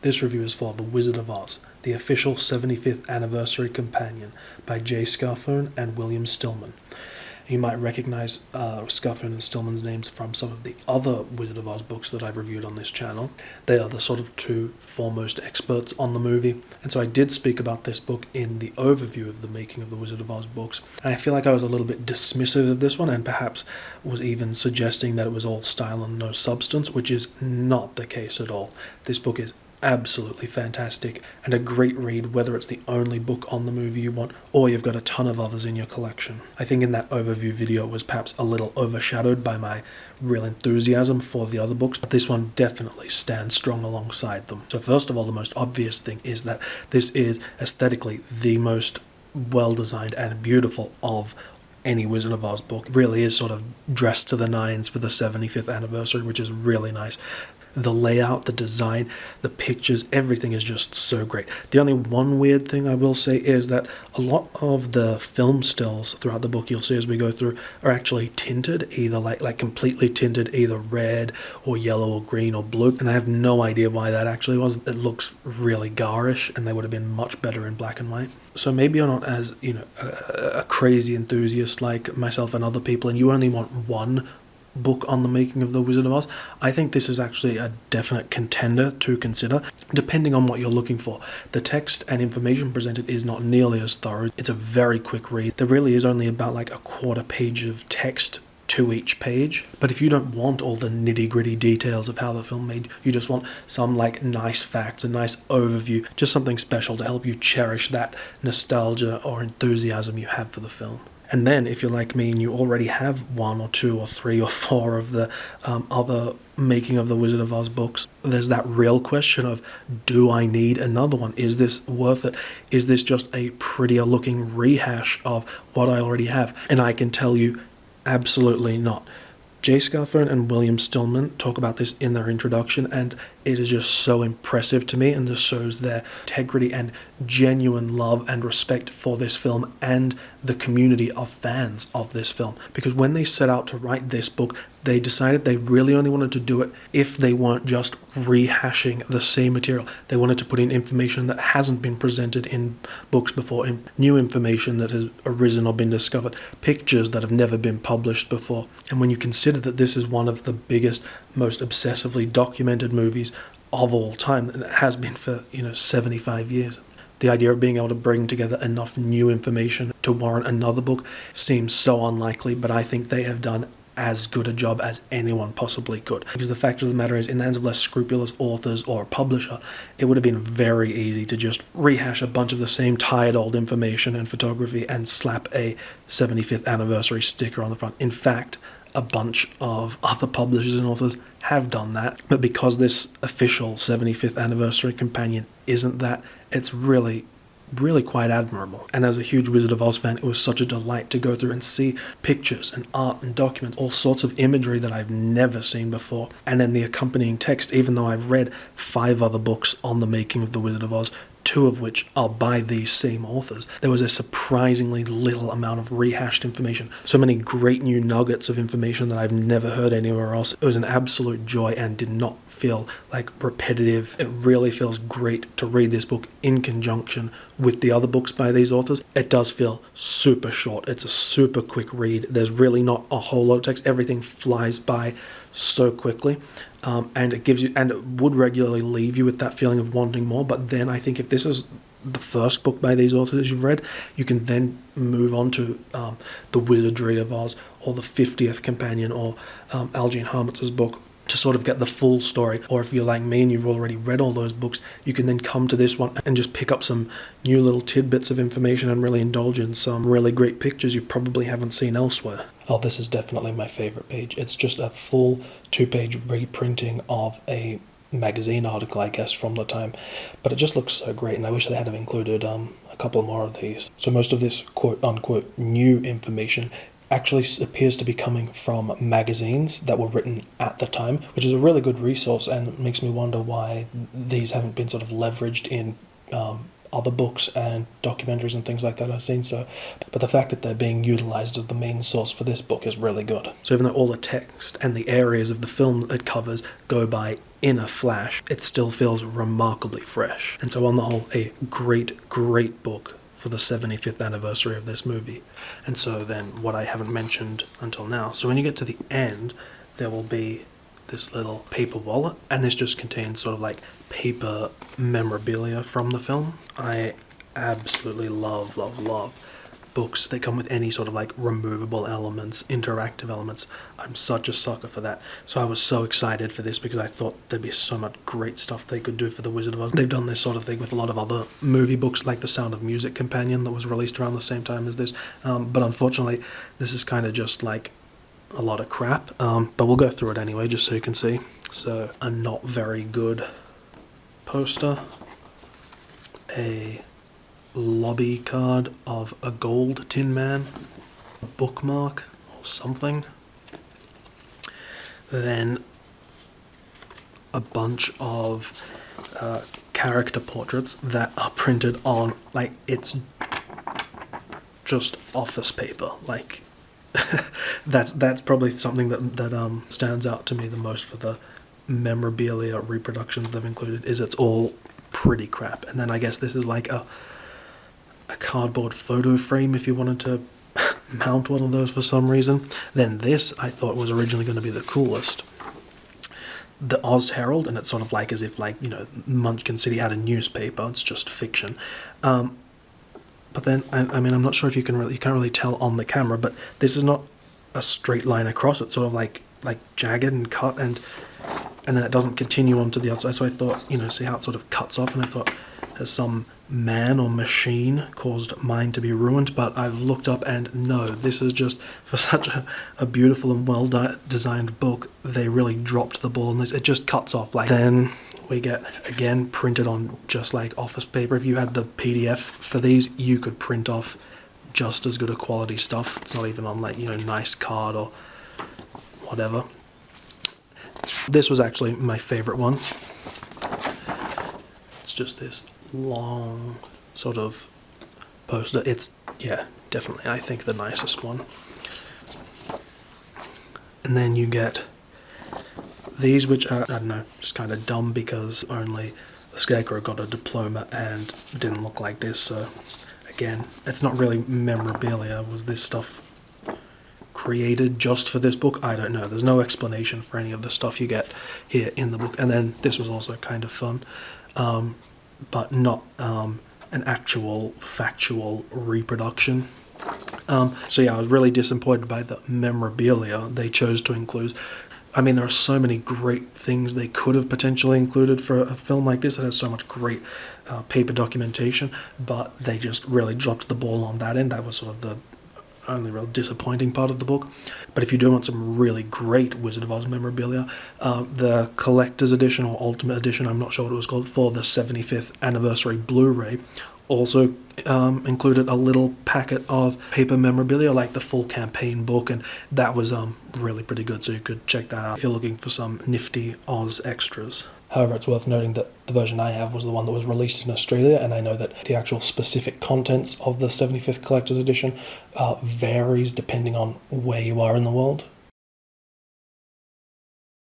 This review is for The Wizard of Oz, the official 75th anniversary companion by Jay Scarfone and William Stillman. You might recognize Scarfone and Stillman's names from some of the other Wizard of Oz books that I've reviewed on this channel. They are the sort of two foremost experts on the movie, and so I did speak about this book in the overview of the making of the Wizard of Oz books. And I feel like I was a little bit dismissive of this one, and perhaps was even suggesting that it was all style and no substance, which is not the case at all. This book is absolutely fantastic and a great read, whether it's the only book on the movie you want or you've got a ton of others in your collection. I think in that overview video it was perhaps a little overshadowed by my real enthusiasm for the other books, but this one definitely stands strong alongside them. So first of all, the most obvious thing is that this is aesthetically the most well-designed and beautiful of any Wizard of Oz book. It really is sort of dressed to the nines for the 75th anniversary, which is really nice. The layout, the design, the pictures, everything is just so great. The only one weird thing I will say is that a lot of the film stills throughout the book you'll see as we go through are actually tinted, either like completely tinted, either red or yellow or green or blue, and I have no idea why that actually was. It looks really garish, and they would have been much better in black and white. So maybe you're not as, a crazy enthusiast like myself and other people, and you only want one book on the making of the Wizard of Oz. I think this is actually a definite contender to consider, depending on what you're looking for. The text and information presented is not nearly as thorough. It's a very quick read. There really is only about like a quarter page of text to each page. But if you don't want all the nitty-gritty details of how the film made, you just want some like nice facts, a nice overview, just something special to help you cherish that nostalgia or enthusiasm you have for the film. And then, if you're like me and you already have one or two or three or four of the other making of the Wizard of Oz books, there's that real question of, do I need another one? Is this worth it? Is this just a prettier looking rehash of what I already have? And I can tell you, absolutely not. Jay Scarfone and William Stillman talk about this in their introduction, and it is just so impressive to me, and just shows their integrity and genuine love and respect for this film and the community of fans of this film. Because when they set out to write this book, they decided they really only wanted to do it if they weren't just rehashing the same material. They wanted to put in information that hasn't been presented in books before, in new information that has arisen or been discovered, pictures that have never been published before. And when you consider that this is one of the biggest, most obsessively documented movies of all time, and it has been for 75 years. The idea of being able to bring together enough new information to warrant another book seems so unlikely, but I think they have done as good a job as anyone possibly could. Because the fact of the matter is, in the hands of less scrupulous authors or a publisher, it would have been very easy to just rehash a bunch of the same tired old information and photography and slap a 75th anniversary sticker on the front. In fact, a bunch of other publishers and authors have done that, but because this official 75th anniversary companion isn't that, it's really quite admirable. And as a huge Wizard of Oz fan, it was such a delight to go through and see pictures and art and documents, all sorts of imagery that I've never seen before. And then the accompanying text, even though I've read 5 other books on the making of the Wizard of Oz, 2 of which are by these same authors, there was a surprisingly little amount of rehashed information. So many great new nuggets of information that I've never heard anywhere else. It was an absolute joy and did not feel like repetitive. It really feels great to read this book in conjunction with the other books by these authors. It does feel super short. It's a super quick read. There's really not a whole lot of text. Everything flies by so quickly. And it gives you, and it would regularly leave you with that feeling of wanting more. But then I think if this is the first book by these authors you've read, you can then move on to The Wizardry of Oz, or The 50th Companion, or Algene Harmutz's book, to sort of get the full story. Or if you're like me and you've already read all those books, you can then come to this one and just pick up some new little tidbits of information and really indulge in some really great pictures you probably haven't seen elsewhere. Oh, this is definitely my favorite page. It's just a full 2-page reprinting of a magazine article, I guess, from the time. But it just looks so great, and I wish they had have included a couple more of these. So most of this quote-unquote new information actually appears to be coming from magazines that were written at the time, which is a really good resource, and makes me wonder why these haven't been sort of leveraged in other books and documentaries and things like that I've seen. So, but the fact that they're being utilized as the main source for this book is really good. So even though all the text and the areas of the film it covers go by in a flash, it still feels remarkably fresh. And so on the whole, a great, great book for the 75th anniversary of this movie. And so then what I haven't mentioned until now, so when you get to the end, there will be this little paper wallet, and this just contains sort of like paper memorabilia from the film. I absolutely love books that come with any sort of like removable elements, interactive elements. I'm such a sucker for that. So I was so excited for this because I thought there'd be so much great stuff they could do for The Wizard of Oz. They've done this sort of thing with a lot of other movie books, like the Sound of Music companion that was released around the same time as this. But unfortunately, this is kind of just like a lot of crap. But we'll go through it anyway, just so you can see. So a not very good poster, a lobby card of a gold Tin Man, a bookmark or something, then a bunch of character portraits that are printed on, like, it's just office paper. Like, that's probably something that stands out to me the most for the memorabilia reproductions they've included, is it's all pretty crap. And then I guess this is like a cardboard photo frame if you wanted to mount one of those for some reason. Then this I thought was originally going to be the coolest. The Oz Herald, and it's sort of like as if, like, you know, Munchkin City had a newspaper. It's just fiction. But then, I mean, I'm not sure if you can't really tell on the camera, but this is not a straight line across. It's sort of like jagged and cut, and then it doesn't continue on to the other side. So I thought, you know, see how it sort of cuts off, and I thought, has some man or machine caused mine to be ruined? But I've looked up, and no, this is just, for such a beautiful and well designed book, they really dropped the ball on this. It just cuts off. Like, then we get, again, printed on just like office paper. If you had the PDF for these, you could print off just as good a quality stuff. It's not even on, like, you know, nice card or whatever. This was actually my favorite one. It's just this long sort of poster. It's, yeah, definitely, I think, the nicest one. And then you get these, which are, I don't know, just kind of dumb because only the Scarecrow got a diploma and didn't look like this. So again, it's not really memorabilia. Was this stuff created just for this book? I don't know. There's no explanation for any of the stuff you get here in the book. And then this was also kind of fun, but not an actual factual reproduction. So yeah, I was really disappointed by the memorabilia they chose to include. I mean, there are so many great things they could have potentially included for a film like this that has so much great paper documentation, but they just really dropped the ball on that end. That was sort of the only real disappointing part of the book. But if you do want some really great Wizard of Oz memorabilia, the collector's edition or ultimate edition, I'm not sure what it was called, for the 75th anniversary Blu-ray also included a little packet of paper memorabilia, like the full campaign book, and that was really pretty good, so you could check that out if you're looking for some nifty Oz extras. However, it's worth noting that the version I have was the one that was released in Australia, and I know that the actual specific contents of the 75th Collector's Edition varies depending on where you are in the world.